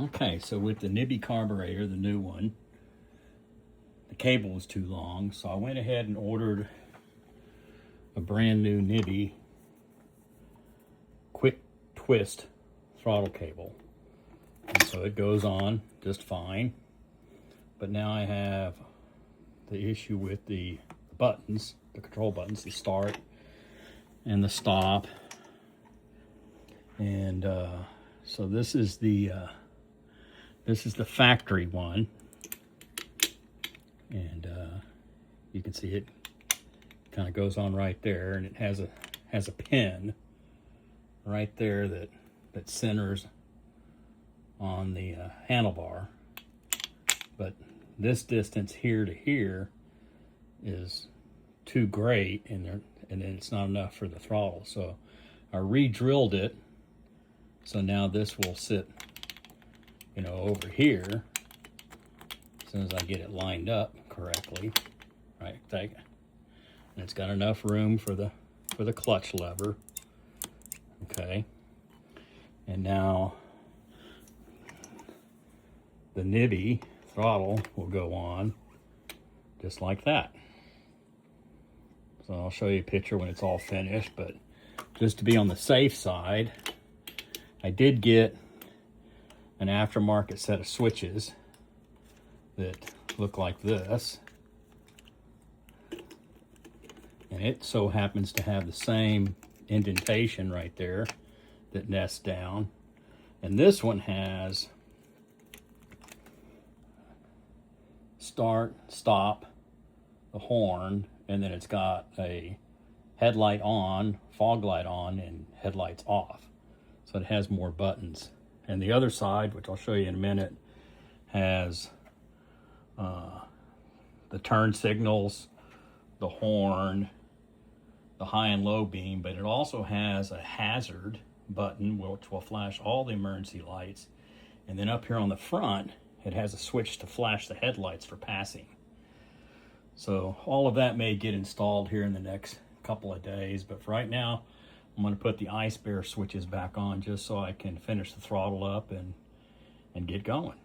Okay, so with the Nibbi carburetor, the new one, the cable was too long, so I went ahead and ordered a brand new Nibbi quick twist throttle cable. And so it goes on just fine. But now I have the issue with the buttons, the control buttons, the start and the stop. And so this is the factory one, and you can see it kind of goes on right there, and it has a pin right there that centers on the handlebar. But this distance here to here is too great, and then it's not enough for the throttle. So I re-drilled it, so now this will sit, you know, over here as soon as I get it lined up correctly, right? And it's got enough room for the clutch lever. Okay, and now the Nibbi throttle will go on just like that. So I'll show you a picture when it's all finished, but just to be on the safe side, I did get an aftermarket set of switches that look like this. And it so happens to have the same indentation right there that nests down. And this one has start, stop, the horn, and then it's got a headlight on, fog light on, and headlights off. So it has more buttons. And the other side, which I'll show you in a minute, has the turn signals, the horn, the high and low beam, but it also has a hazard button which will flash all the emergency lights. And then up here on the front, it has a switch to flash the headlights for passing. So all of that may get installed here in the next couple of days, but for right now, I'm going to put the IceBear switches back on just so I can finish the throttle up and get going.